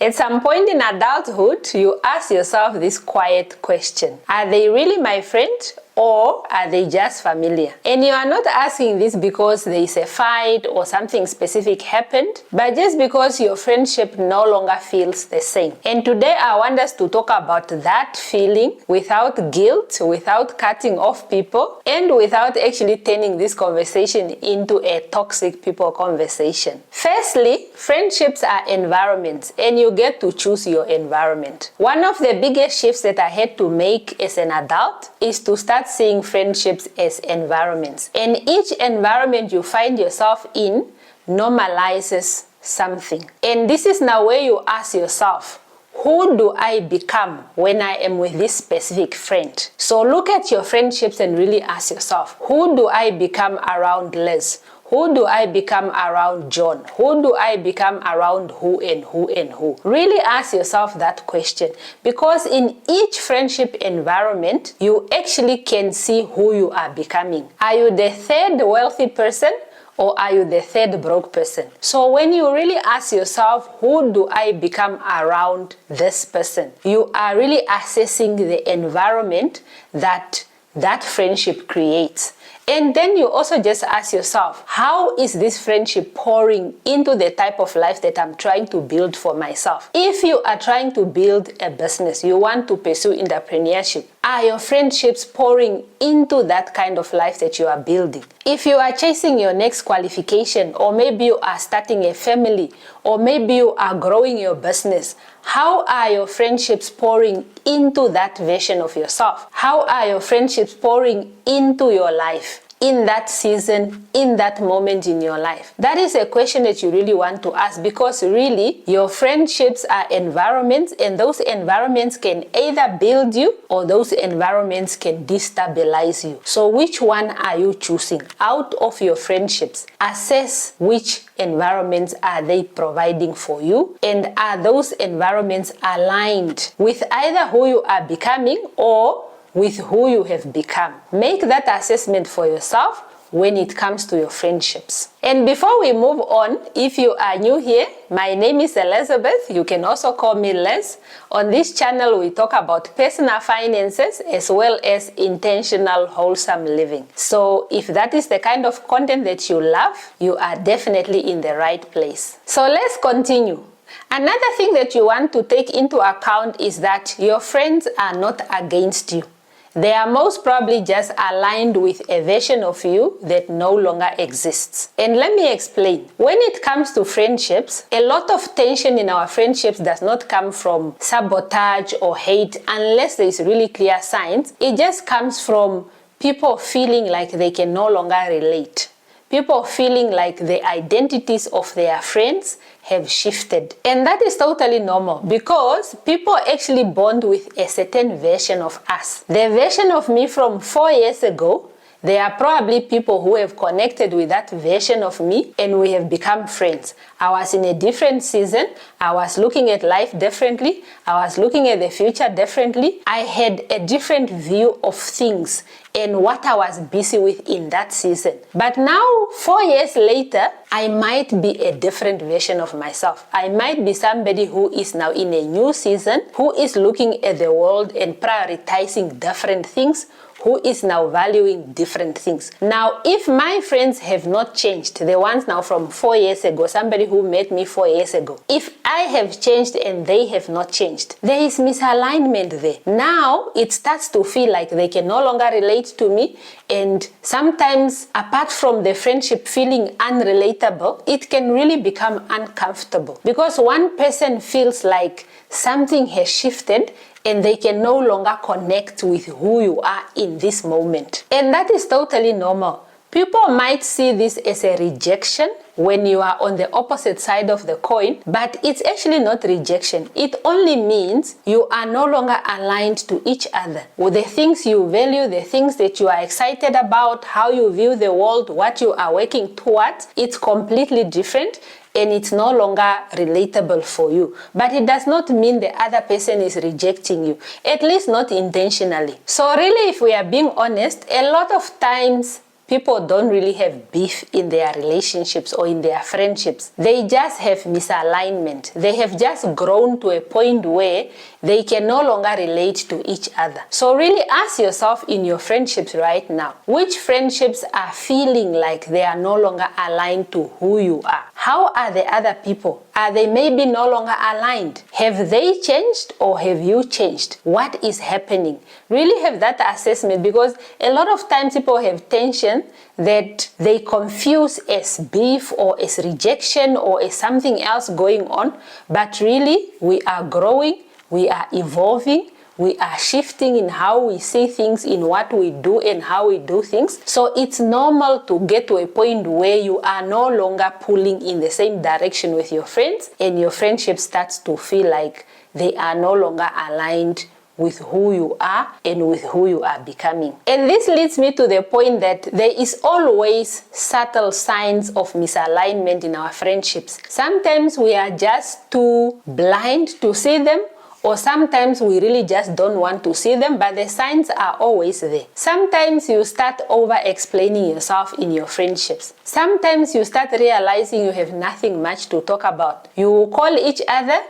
At some point in adulthood, you ask yourself this quiet question: are they really my friend, or are they just familiar? And you are not asking this because there is a fight or something specific happened, but just because your friendship no longer feels the same. And today I want us to talk about that feeling without guilt, without cutting off people, and without actually turning this conversation into a toxic people conversation. Firstly, friendships are environments, and you get to choose your environment. One of the biggest shifts that I had to make as an adult is to start seeing friendships as environments. And each environment you find yourself in normalizes something. And this is now where you ask yourself, who do I become when I am with this specific friend? So look at your friendships and really ask yourself, who do I become around Liz? Who do I become around John? Who do I become around who and who and who? Really ask yourself that question, because in each friendship environment, you actually can see who you are becoming. Are you the third wealthy person, or are you the third broke person? So when you really ask yourself, who do I become around this person? You are really assessing the environment that friendship creates. And then you also just ask yourself, how is this friendship pouring into the type of life that I'm trying to build for myself? If you are trying to build a business, you want to pursue entrepreneurship, are your friendships pouring into that kind of life that you are building? If you are chasing your next qualification, or maybe you are starting a family, or maybe you are growing your business, how are your friendships pouring into that version of yourself? How are your friendships pouring into your life? In that season, in that moment in your life? That is a question that you really want to ask, because really your friendships are environments, and those environments can either build you or those environments can destabilize you. So which one are you choosing out of your friendships? Assess which environments are they providing for you, and are those environments aligned with either who you are becoming or with who you have become. Make that assessment for yourself when it comes to your friendships. And before we move on, if you are new here, my name is Elizabeth. You can also call me Les. On this channel, we talk about personal finances as well as intentional, wholesome living. So if that is the kind of content that you love, you are definitely in the right place. So let's continue. Another thing that you want to take into account is that your friends are not against you. They are most probably just aligned with a version of you that no longer exists. And let me explain. When it comes to friendships, a lot of tension in our friendships does not come from sabotage or hate unless there is really clear signs. It just comes from people feeling like they can no longer relate. People feeling like the identities of their friends have shifted. And that is totally normal, because people actually bond with a certain version of us. The version of me from 4 years ago, there are probably people who have connected with that version of me and we have become friends. I was in a different season. I was looking at life differently. I was looking at the future differently. I had a different view of things and what I was busy with in that season. But now, 4 years later, I might be a different version of myself. I might be somebody who is now in a new season, who is looking at the world and prioritizing different things, who is now valuing different things. Now, if my friends have not changed, the ones now from 4 years ago, somebody who met me 4 years ago, if I have changed and they have not changed, there is misalignment there. Now, it starts to feel like they can no longer relate to me, and sometimes, apart from the friendship feeling unrelatable, it can really become uncomfortable, because one person feels like something has shifted and they can no longer connect with who you are in this moment. And that is totally normal. People might see this as a rejection when you are on the opposite side of the coin, but it's actually not rejection. It only means you are no longer aligned to each other. With the things you value, the things that you are excited about, how you view the world, what you are working towards, it's completely different. And it's no longer relatable for you. But it does not mean the other person is rejecting you, at least not intentionally. So really, if we are being honest, a lot of times people don't really have beef in their relationships or in their friendships. They just have misalignment. They have just grown to a point where they can no longer relate to each other. So really ask yourself in your friendships right now, which friendships are feeling like they are no longer aligned to who you are? How are the other people? Are they maybe no longer aligned? Have they changed or have you changed? What is happening? Really have that assessment, because a lot of times people have tension that they confuse as beef or as rejection or as something else going on, but really we are growing, we are evolving, we are shifting in how we see things, in what we do and how we do things. So it's normal to get to a point where you are no longer pulling in the same direction with your friends, and your friendship starts to feel like they are no longer aligned with who you are and with who you are becoming. And this leads me to the point that there is always subtle signs of misalignment in our friendships. Sometimes we are just too blind to see them, or sometimes we really just don't want to see them, but the signs are always there. Sometimes you start over-explaining yourself in your friendships. Sometimes you start realizing you have nothing much to talk about. You call each other,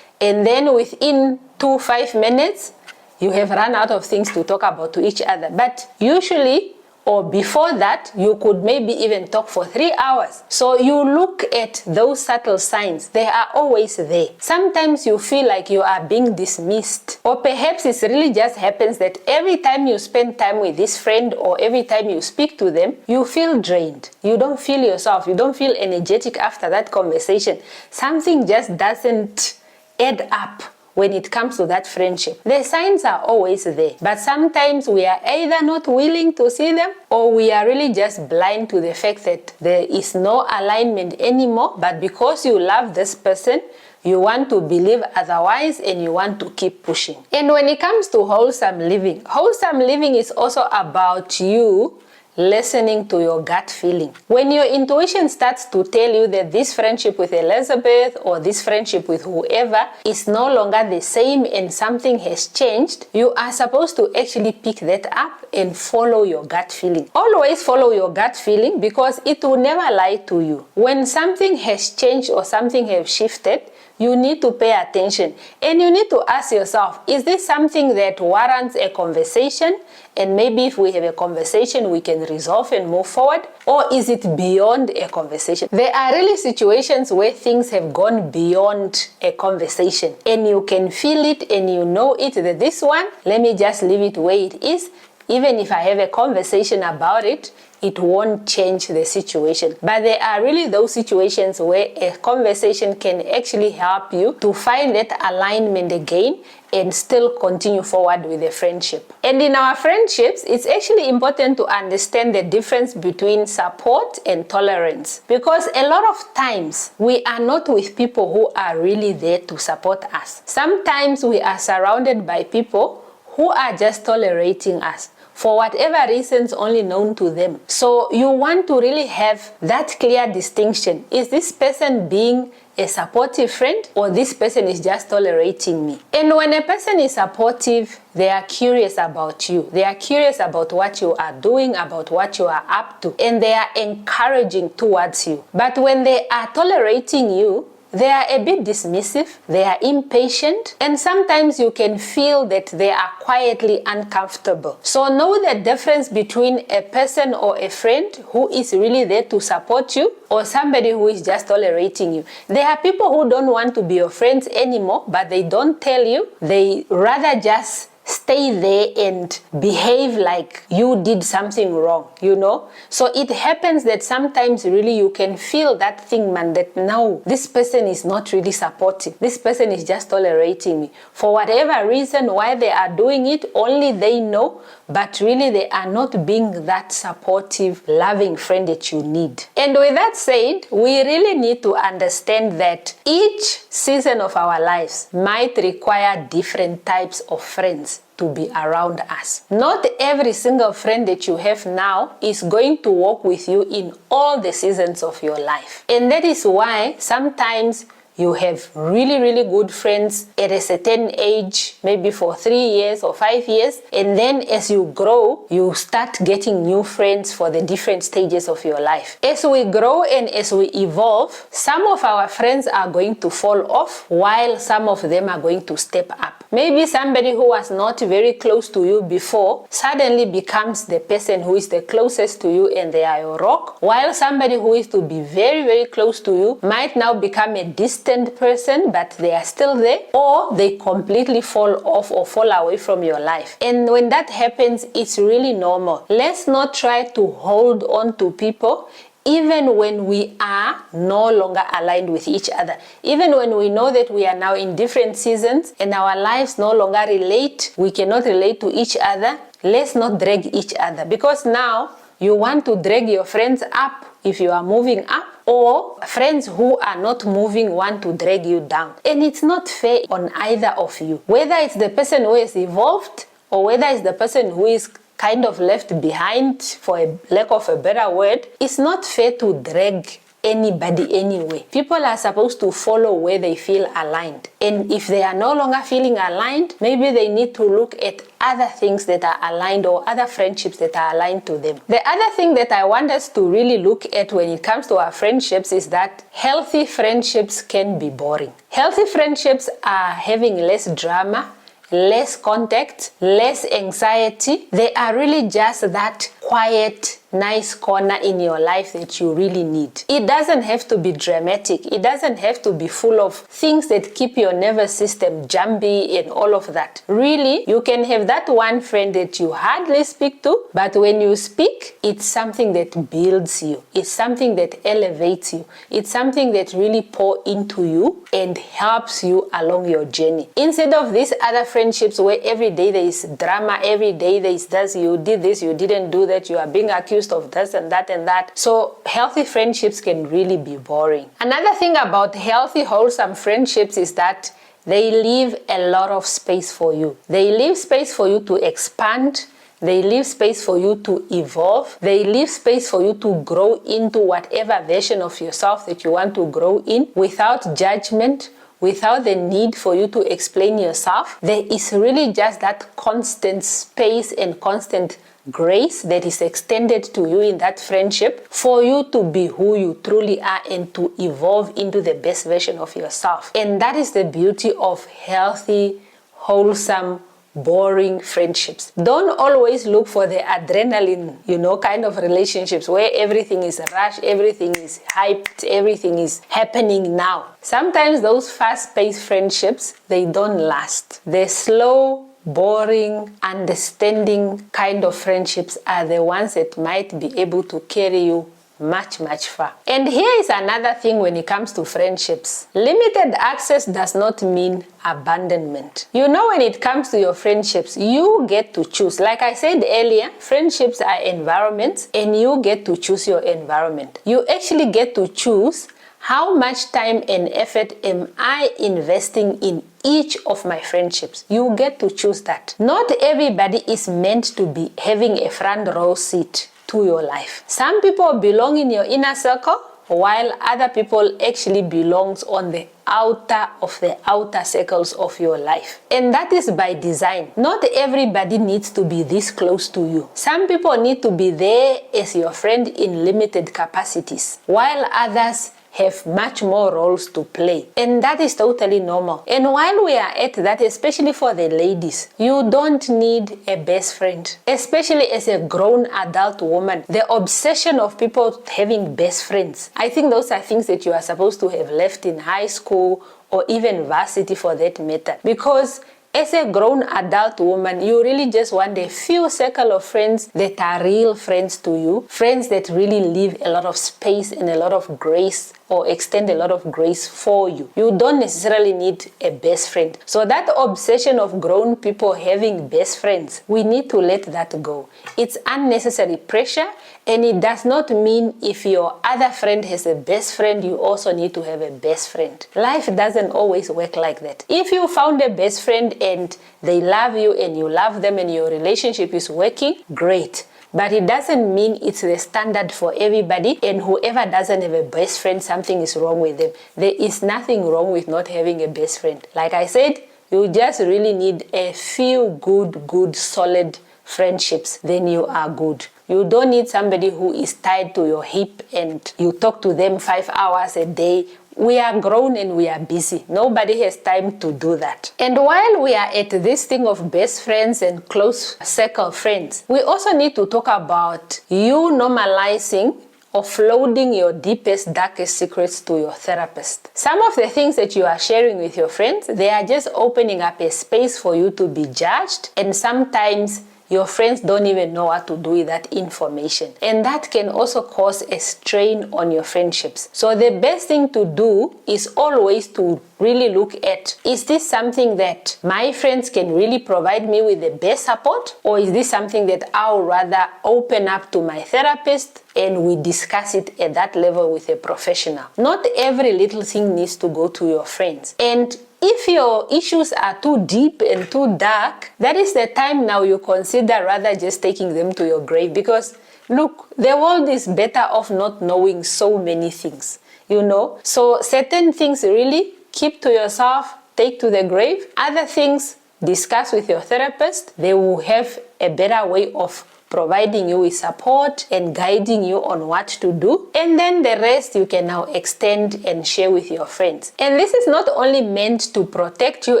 and then within 2-5 minutes, you have run out of things to talk about to each other. But usually, or before that, you could maybe even talk for 3 hours. So you look at those subtle signs. They are always there. Sometimes you feel like you are being dismissed. Or perhaps it really just happens that every time you spend time with this friend or every time you speak to them, you feel drained. You don't feel yourself. You don't feel energetic after that conversation. Something just doesn't add up when it comes to that friendship. The signs are always there, but sometimes we are either not willing to see them, or we are really just blind to the fact that there is no alignment anymore, but because you love this person, you want to believe otherwise and you want to keep pushing. And when it comes to wholesome living is also about you listening to your gut feeling. When your intuition starts to tell you that this friendship with Elizabeth or this friendship with whoever is no longer the same and something has changed, you are supposed to actually pick that up and follow your gut feeling. Always follow your gut feeling, because it will never lie to you. When something has changed or something has shifted, you need to pay attention, and you need to ask yourself, is this something that warrants a conversation? And maybe if we have a conversation, we can resolve and move forward, or is it beyond a conversation? There are really situations where things have gone beyond a conversation, and you can feel it and you know it, that this one, let me just leave it where it is. Even if I have a conversation about it, it won't change the situation. But there are really those situations where a conversation can actually help you to find that alignment again and still continue forward with the friendship. And in our friendships, it's actually important to understand the difference between support and tolerance. Because a lot of times, we are not with people who are really there to support us. Sometimes we are surrounded by people who are just tolerating us, for whatever reasons only known to them. So you want to really have that clear distinction. Is this person being a supportive friend, or this person is just tolerating me? And when a person is supportive, they are curious about you. They are curious about what you are doing, about what you are up to, and they are encouraging towards you. But when they are tolerating you, they are a bit dismissive, they are impatient, and sometimes you can feel that they are quietly uncomfortable. So know the difference between a person or a friend who is really there to support you, or somebody who is just tolerating you. There are people who don't want to be your friends anymore, but they don't tell you. They rather just stay there and behave like you did something wrong, you know? So it happens that sometimes really you can feel that thing, man, that no, this person is not really supportive. This person is just tolerating me. For whatever reason why they are doing it, only they know, but really they are not being that supportive, loving friend that you need. And with that said, we really need to understand that each season of our lives might require different types of friends to be around us. Not every single friend that you have now is going to walk with you in all the seasons of your life. And that is why sometimes you have really, really good friends at a certain age, maybe for 3 years or 5 years. And then as you grow, you start getting new friends for the different stages of your life. As we grow and as we evolve, some of our friends are going to fall off while some of them are going to step up. Maybe somebody who was not very close to you before suddenly becomes the person who is the closest to you and they are your rock, while somebody who is to be very, very close to you might now become a distant person, but they are still there, or they completely fall off or fall away from your life. And when that happens, it's really normal. Let's not try to hold on to people even when we are no longer aligned with each other. Even when we know that we are now in different seasons and our lives no longer relate, we cannot relate to each other, let's not drag each other, because now you want to drag your friends up if you are moving up, or friends who are not moving want to drag you down. And it's not fair on either of you. Whether it's the person who has evolved or whether it's the person who is kind of left behind, for a lack of a better word, it's not fair to drag anybody anyway. People are supposed to follow where they feel aligned. And if they are no longer feeling aligned, maybe they need to look at other things that are aligned or other friendships that are aligned to them. The other thing that I want us to really look at when it comes to our friendships is that healthy friendships can be boring. Healthy friendships are having less drama, less contact, less anxiety. They are really just that quiet, nice corner in your life that you really need. It doesn't have to be dramatic. It doesn't have to be full of things that keep your nervous system jumpy and all of that. Really, you can have that one friend that you hardly speak to, but when you speak, it's something that builds you. It's something that elevates you. It's something that really pours into you and helps you along your journey. Instead of these other friendships where every day there is drama, every day there is this, you did this, you didn't do that, you are being accused of this and that and that. So healthy friendships can really be boring. Another thing about healthy, wholesome friendships is that they leave a lot of space for you. They leave space for you to expand. They leave space for you to evolve. They leave space for you to grow into whatever version of yourself that you want to grow in without judgment, without the need for you to explain yourself. There is really just that constant space and constant grace that is extended to you in that friendship for you to be who you truly are and to evolve into the best version of yourself. And that is the beauty of healthy, wholesome, boring friendships. Don't always look for the adrenaline, kind of relationships where everything is rushed, everything is hyped, everything is happening now. Sometimes those fast-paced friendships, they don't last. They're slow, boring, understanding kind of friendships are the ones that might be able to carry you much, much far. And here is another thing when it comes to friendships. Limited access does not mean abandonment. When it comes to your friendships, you get to choose. Like I said earlier, friendships are environments and you get to choose your environment. You actually get to choose how much time and effort am I investing in each of my friendships. You get to choose that. Not everybody is meant to be having a front row seat to your life. Some people belong in your inner circle, while other people actually belongs on the outer of the outer circles of your life. And that is by design. Not everybody needs to be this close to you. Some people need to be there as your friend in limited capacities, while others have much more roles to play. And that is totally normal. And while we are at that, especially for the ladies, you don't need a best friend. Especially as a grown adult woman, the obsession of people having best friends, I think those are things that you are supposed to have left in high school or even varsity for that matter. Because as a grown adult woman, you really just want a few circle of friends that are real friends to you, friends that really leave a lot of space and a lot of grace or extend a lot of grace for you. You don't necessarily need a best friend. So that obsession of grown people having best friends, we need to let that go. It's unnecessary pressure, and it does not mean if your other friend has a best friend, you also need to have a best friend. Life doesn't always work like that. If you found a best friend and they love you and you love them and your relationship is working, great. but it doesn't mean it's the standard for everybody, and whoever doesn't have a best friend, something is wrong with them. There is nothing wrong with not having a best friend. Like I said, you just really need a few good, solid friendships, then you are good. You don't need somebody who is tied to your hip and you talk to them 5 hours a day. We are grown and we are busy. Nobody has time to do that. And while we are at this thing of best friends and close circle friends, we also need to talk about you normalizing offloading your deepest, darkest secrets to your therapist. Some of the things that you are sharing with your friends, they are just opening up a space for you to be judged, and sometimes your friends don't even know what to do with that information. And that can also cause a strain on your friendships. So the best thing to do is always to really look at, is this something that my friends can really provide me with the best support? Or is this something that I'll rather open up to my therapist and we discuss it at that level with a professional? Not every little thing needs to go to your friends. And if your issues are too deep and too dark, that is the time now you consider rather just taking them to your grave. Because look, the world is better off not knowing so many things, you know. So certain things really keep to yourself, take to the grave. Other things, discuss with your therapist. They will have a better way of providing you with support and guiding you on what to do. And then the rest you can now extend and share with your friends. And this is not only meant to protect you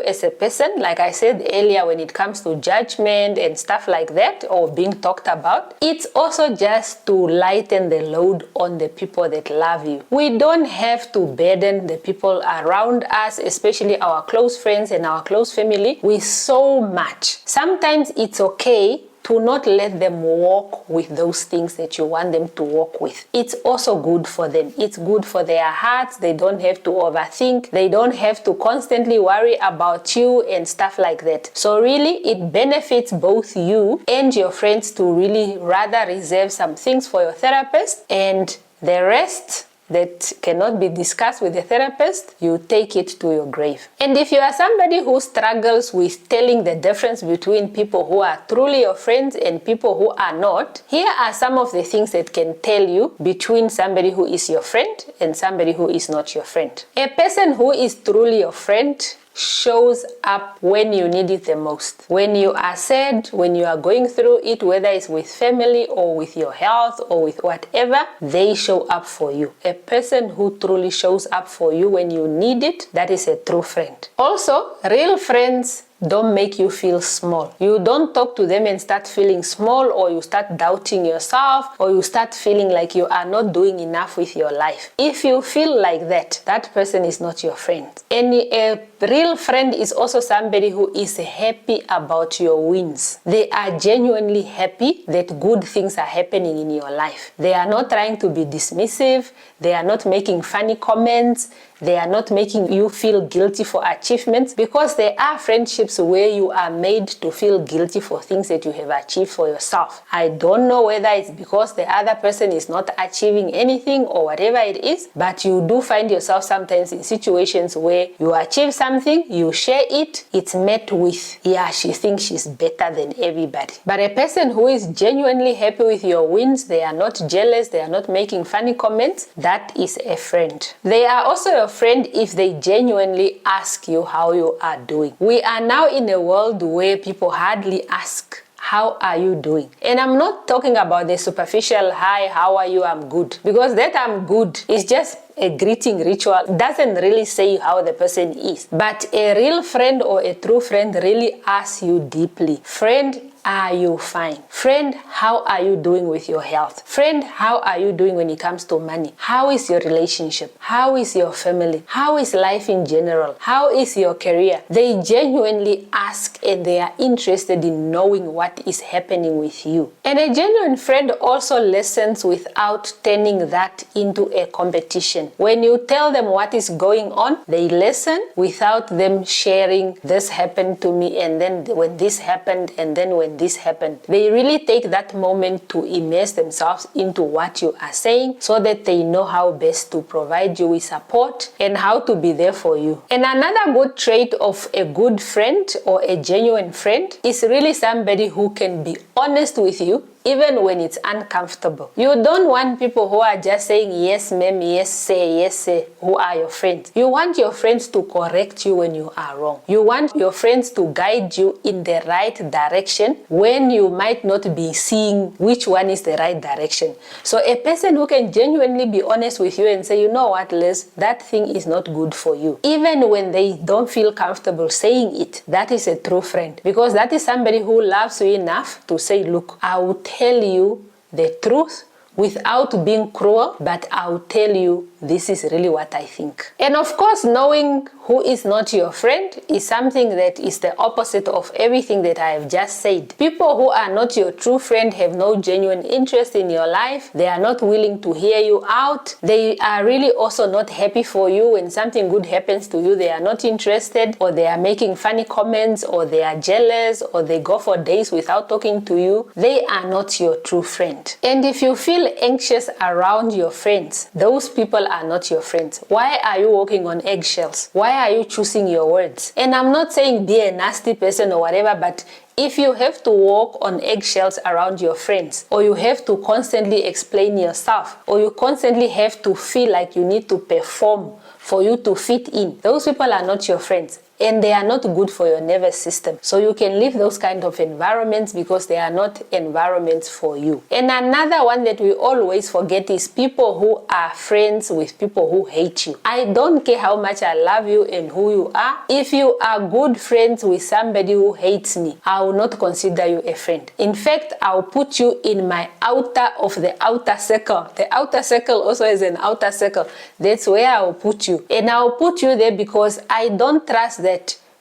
as a person, like I said earlier, when it comes to judgment and stuff like that, or being talked about. It's also just to lighten the load on the people that love you. We don't have to burden the people around us, especially our close friends and our close family, with so much. Sometimes it's okay to not let them walk with those things that you want them to walk with. It's also good for them. It's good for their hearts. They don't have to overthink. They don't have to constantly worry about you and stuff like that. So really, it benefits both you and your friends to really rather reserve some things for your therapist, and the rest that cannot be discussed with the therapist, you take it to your grave. And if you are somebody who struggles with telling the difference between people who are truly your friends and people who are not, here are some of the things that can tell you between somebody who is your friend and somebody who is not your friend. A person who is truly your friend shows up when you need it the most. When you are sad, when you are going through it, whether it's with family or with your health or with whatever, they show up for you. A person who truly shows up for you when you need it, that is a true friend. Also, real friends don't make you feel small. You don't talk to them and start feeling small, or you start doubting yourself, or you start feeling like you are not doing enough with your life. If you feel like that, that person is not your friend. And a real friend is also somebody who is happy about your wins. They are genuinely happy that good things are happening in your life. They are not trying to be dismissive. They are not making funny comments. They are not making you feel guilty for achievements, because there are friendships where you are made to feel guilty for things that you have achieved for yourself. I don't know whether it's because the other person is not achieving anything or whatever it is, but you do find yourself sometimes in situations where you achieve something, you share it, it's met with, yeah, she thinks she's better than everybody. But a person who is genuinely happy with your wins, they are not jealous, they are not making funny comments, that is a friend. They are also a friend if they genuinely ask you how you are doing. We are now in a world where people hardly ask, how are you doing? And I'm not talking about the superficial, hi, how are you, I'm good. Because that I'm good is just a greeting ritual. It doesn't really say how the person is. But a real friend or a true friend really asks you deeply, friend, are you fine? Friend, how are you doing with your health? Friend, how are you doing when it comes to money? How is your relationship? How is your family? How is life in general? How is your career? They genuinely ask, and they are interested in knowing what is happening with you. And a genuine friend also listens without turning that into a competition. When you tell them what is going on, they listen without them sharing, this happened to me, and then when this happened, and then when this happened. They really take that moment to immerse themselves into what you are saying, so that they know how best to provide you with support and how to be there for you. And another good trait of a good friend or a genuine friend is really somebody who can be honest with you even when it's uncomfortable. You don't want people who are just saying yes ma'am, yes sir, who are your friends. You want your friends to correct you when you are wrong. You want your friends to guide you in the right direction when you might not be seeing which one is the right direction. So a person who can genuinely be honest with you and say, you know what, Liz, that thing is not good for you, even when they don't feel comfortable saying it, that is a true friend, because that is somebody who loves you enough to say, look, I will tell you the truth without being cruel, but I'll tell you this is really what I think. And of course, knowing who is not your friend is something that is the opposite of everything that I have just said. People who are not your true friend have no genuine interest in your life. They are not willing to hear you out. They are really also not happy for you. When something good happens to you, they are not interested, or they are making funny comments, or they are jealous, or they go for days without talking to you. They are not your true friend. And if you feel anxious around your friends, those people are not your friends. Why are you walking on eggshells? Why are you choosing your words? And I'm not saying be a nasty person or whatever, but if you have to walk on eggshells around your friends, or you have to constantly explain yourself, or you constantly have to feel like you need to perform for you to fit in, those people are not your friends. And they are not good for your nervous system. So you can leave those kind of environments because they are not environments for you. And another one that we always forget is people who are friends with people who hate you. I don't care how much I love you and who you are. If you are good friends with somebody who hates me, I will not consider you a friend. In fact, I'll put you in my outer of the outer circle. The outer circle also is an outer circle. That's where I'll put you. And I'll put you there because I don't trust that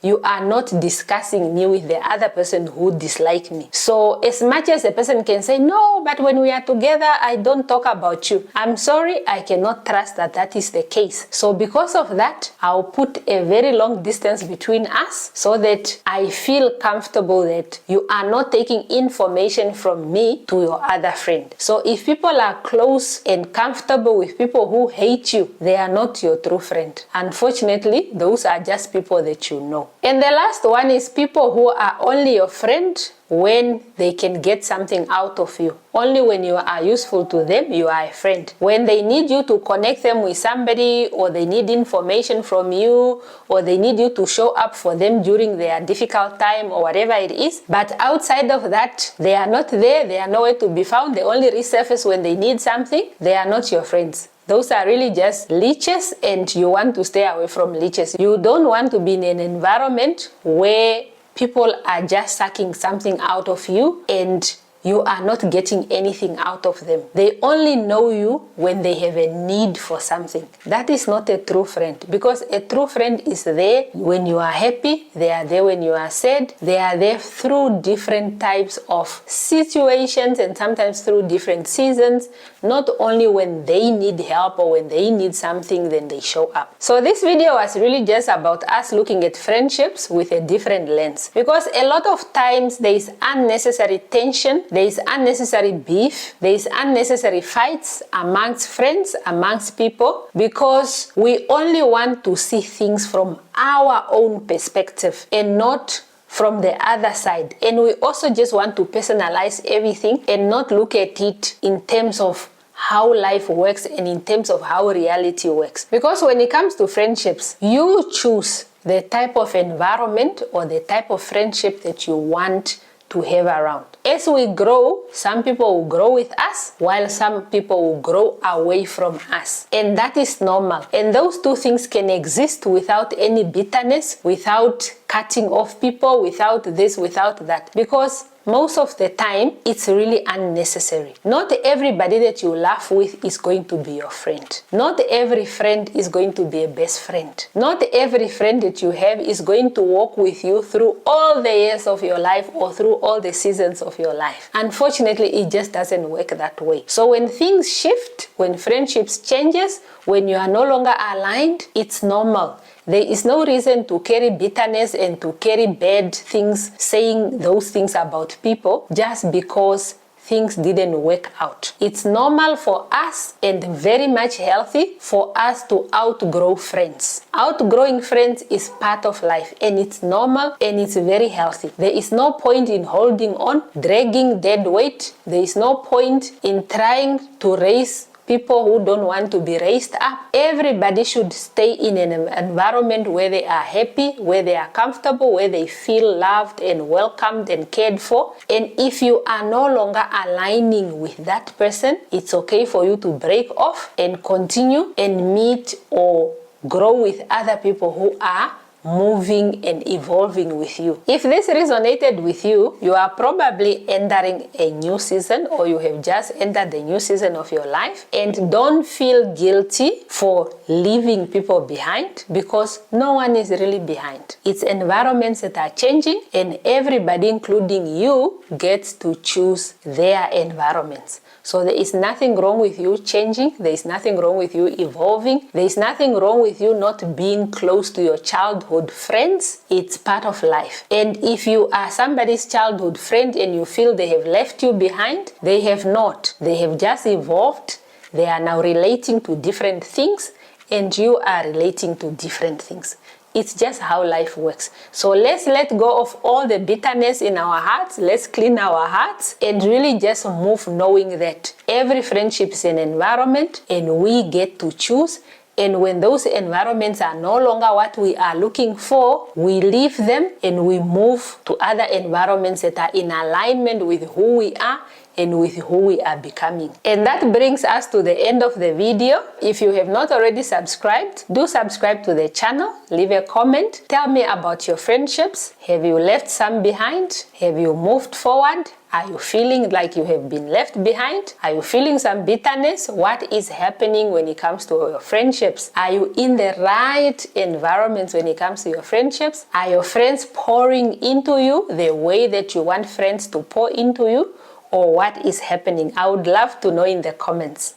you are not discussing me with the other person who dislike me. So as much as a person can say, no, but when we are together, I don't talk about you. I'm sorry, I cannot trust that that is the case. So because of that, I'll put a very long distance between us so that I feel comfortable that you are not taking information from me to your other friend. So if people are close and comfortable with people who hate you, they are not your true friend. Unfortunately, those are just people that you know. And the last one is people who are only your friend when they can get something out of you. Only when you are useful to them, you are a friend. When they need you to connect them with somebody, or they need information from you, or they need you to show up for them during their difficult time or whatever it is. But outside of that, they are not there, they are nowhere to be found. They only resurface when they need something. They are not your friends. Those are really just leeches, and you want to stay away from leeches. You don't want to be in an environment where people are just sucking something out of you and you are not getting anything out of them. They only know you when they have a need for something. That is not a true friend, because a true friend is there when you are happy, they are there when you are sad, they are there through different types of situations and sometimes through different seasons. Not only when they need help or when they need something, then they show up. So this video was really just about us looking at friendships with a different lens, because a lot of times there is unnecessary tension, there is unnecessary beef, there is unnecessary fights amongst friends, amongst people, because we only want to see things from our own perspective and not from the other side. And we also just want to personalize everything and not look at it in terms of how life works and in terms of how reality works. Because when it comes to friendships, you choose the type of environment or the type of friendship that you want to have around. As we grow, some people will grow with us, while some people will grow away from us. And that is normal. And those two things can exist without any bitterness, without cutting off people, without this, without that. Because most of the time, it's really unnecessary. Not everybody that you laugh with is going to be your friend. Not every friend is going to be a best friend. Not every friend that you have is going to walk with you through all the years of your life or through all the seasons of your life. Unfortunately, it just doesn't work that way. So when things shift, when friendships changes, when you are no longer aligned, it's normal. There is no reason to carry bitterness and to carry bad things, saying those things about people just because things didn't work out. It's normal for us and very much healthy for us to outgrow friends. Outgrowing friends is part of life, and it's normal and it's very healthy. There is no point in holding on, dragging dead weight. There is no point in trying to raise people who don't want to be raised up. Everybody should stay in an environment where they are happy, where they are comfortable, where they feel loved and welcomed and cared for. And if you are no longer aligning with that person, it's okay for you to break off and continue and meet or grow with other people who are moving and evolving with you. If this resonated with you, you are probably entering a new season, or you have just entered the new season of your life. And don't feel guilty for leaving people behind, because no one is really behind. It's environments that are changing, and everybody, including you, gets to choose their environments. So there is nothing wrong with you changing. There is nothing wrong with you evolving. There is nothing wrong with you not being close to your childhood friends. It's part of life. And if you are somebody's childhood friend and you feel they have left you behind, they have not. They have just evolved. They are now relating to different things, and you are relating to different things. It's just how life works. So let's let go of all the bitterness in our hearts. Let's clean our hearts and really just move knowing that every friendship is an environment and we get to choose. And when those environments are no longer what we are looking for, we leave them and we move to other environments that are in alignment with who we are and with who we are becoming. And that brings us to the end of the video. If you have not already subscribed, do subscribe to the channel, leave a comment, tell me about your friendships. Have you left some behind? Have you moved forward? Are you feeling like you have been left behind? Are you feeling some bitterness? What is happening when it comes to your friendships? Are you in the right environments when it comes to your friendships? Are your friends pouring into you the way that you want friends to pour into you? Or what is happening? I would love to know in the comments.